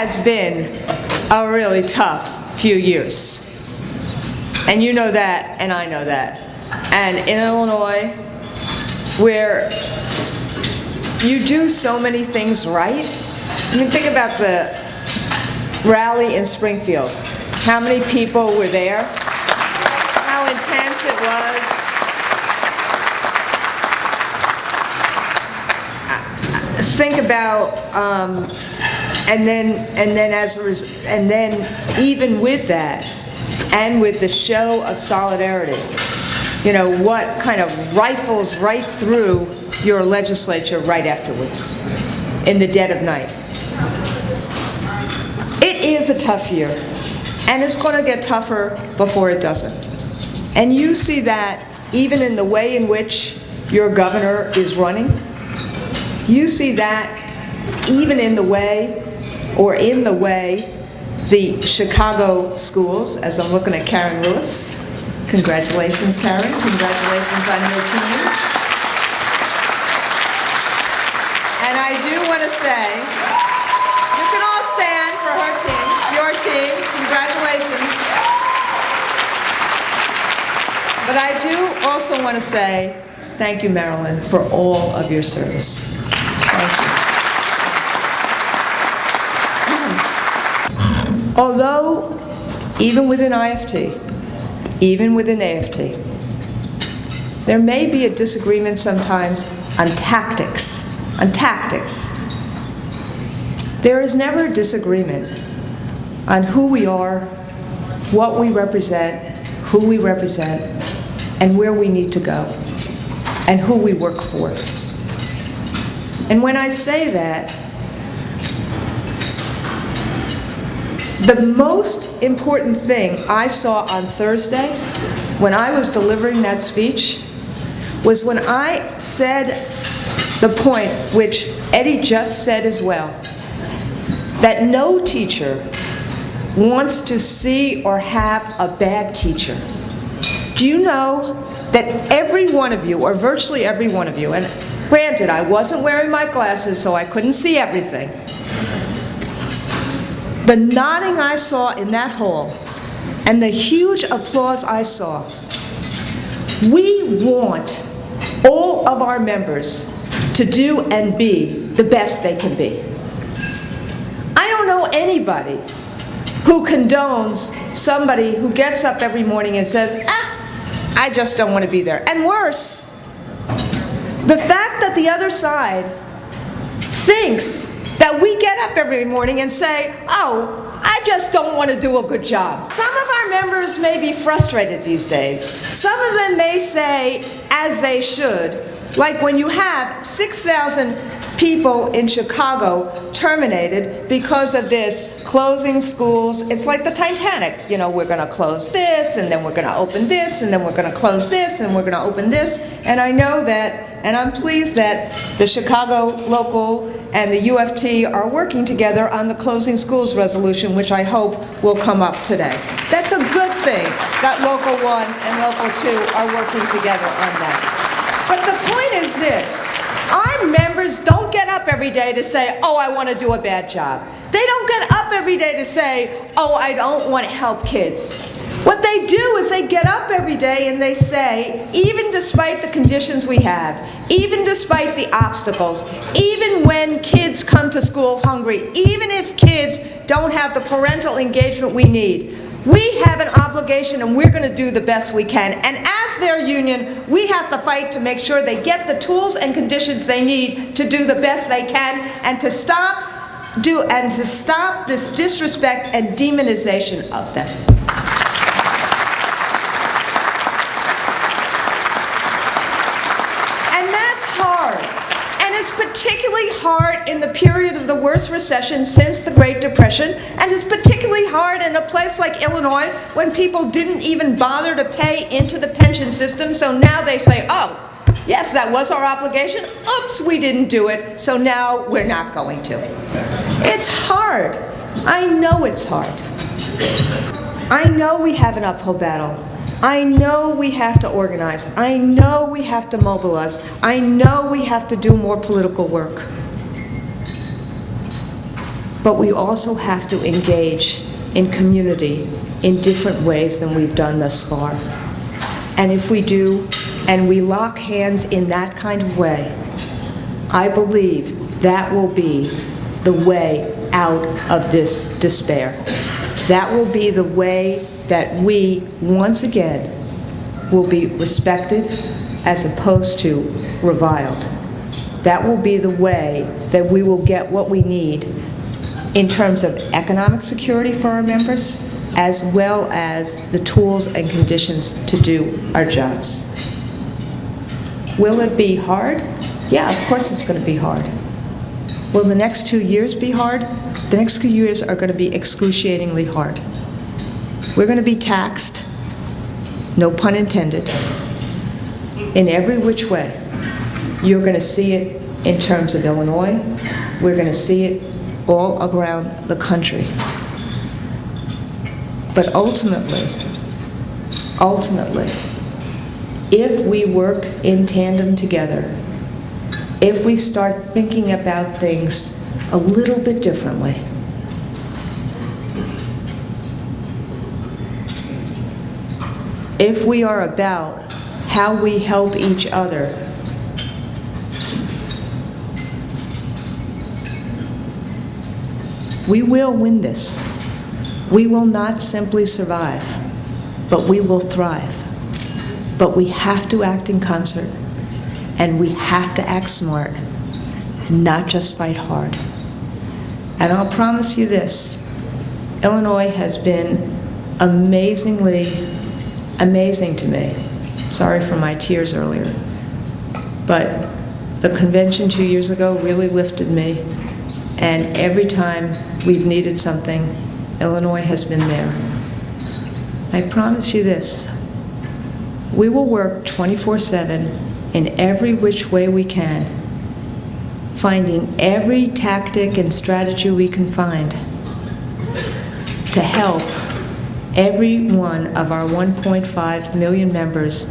has been a really tough few years. And you know that, and I know that. And in Illinois, where you do so many things right. I mean, think about the rally in Springfield. How many people were there? How intense it was. Think about, and then even with that, and with the show of solidarity, you know, what kind of rifles right through your legislature right afterwards, in the dead of night. It is a tough year, and it's going to get tougher before it doesn't. And you see that even in the way in which your governor is running. You see that even in the way the Chicago schools, as I'm looking at Karen Lewis. Congratulations, Karen. Congratulations on your team. And I do want to say, you can all stand for her team, your team. Congratulations. But I do also want to say, thank you, Marilyn, for all of your service. Thank you. Although, even within IFT, even within AFT, there may be a disagreement sometimes on tactics. There is never a disagreement on who we are, what we represent, who we represent, and where we need to go, and who we work for. And when I say that, the most important thing I saw on Thursday when I was delivering that speech was when I said the point which Eddie just said as well, that no teacher wants to see or have a bad teacher. Do you know that every one of you, or virtually every one of you, and granted, I wasn't wearing my glasses, so I couldn't see everything. The nodding I saw in that hall, and the huge applause I saw, we want all of our members to do and be the best they can be. I don't know anybody who condones somebody who gets up every morning and says, I just don't want to be there. And worse, the fact that the other side thinks that we get up every morning and say, oh, I just don't want to do a good job. Some of our members may be frustrated these days. Some of them may say, as they should, like when you have 6,000 people in Chicago terminated because of this, closing schools. It's like the Titanic. You know, we're going to close this, and then we're going to open this, and then we're going to close this, and we're going to open this. And I know that, and I'm pleased that the Chicago local and the UFT are working together on the closing schools resolution, which I hope will come up today. That's a good thing that Local 1 and Local 2 are working together on that. But the point is this. Our members don't get up every day to say, oh, I want to do a bad job. They don't get up every day to say, oh, I don't want to help kids. What they do is they get up every day and they say, even despite the conditions we have, even despite the obstacles, even when kids come to school hungry, even if kids don't have the parental engagement we need, we have an obligation and we're going to do the best we can. And as their union, we have to fight to make sure they get the tools and conditions they need to do the best they can and to stop this disrespect and demonization of them. It's particularly hard in the period of the worst recession since the Great Depression, and it's particularly hard in a place like Illinois when people didn't even bother to pay into the pension system, so now they say, oh, yes, that was our obligation. Oops, we didn't do it, so now we're not going to. It's hard. I know it's hard. I know we have an uphill battle. I know we have to organize. I know we have to mobilize. I know we have to do more political work. but we also have to engage in community in different ways than we've done thus far. And if we do, and we lock hands in that kind of way, I believe that will be the way out of this despair. That will be the way that we, once again, will be respected as opposed to reviled. That will be the way that we will get what we need in terms of economic security for our members, as well as the tools and conditions to do our jobs. Will it be hard? Yeah, of course it's going to be hard. Will the next 2 years be hard? The next 2 years are going to be excruciatingly hard. We're going to be taxed, no pun intended, in every which way. You're going to see it in terms of Illinois. We're going to see it all around the country. But ultimately, if we work in tandem together, if we start thinking about things a little bit differently, if we are about how we help each other, we will win this. We will not simply survive, but we will thrive. But we have to act in concert, and we have to act smart, not just fight hard. And I'll promise you this, Illinois has been amazingly amazing to me. Sorry for my tears earlier. But the convention 2 years ago really lifted me, and every time we've needed something, Illinois has been there. I promise you this, we will work 24/7 in every which way we can, finding every tactic and strategy we can find to help every one of our 1.5 million members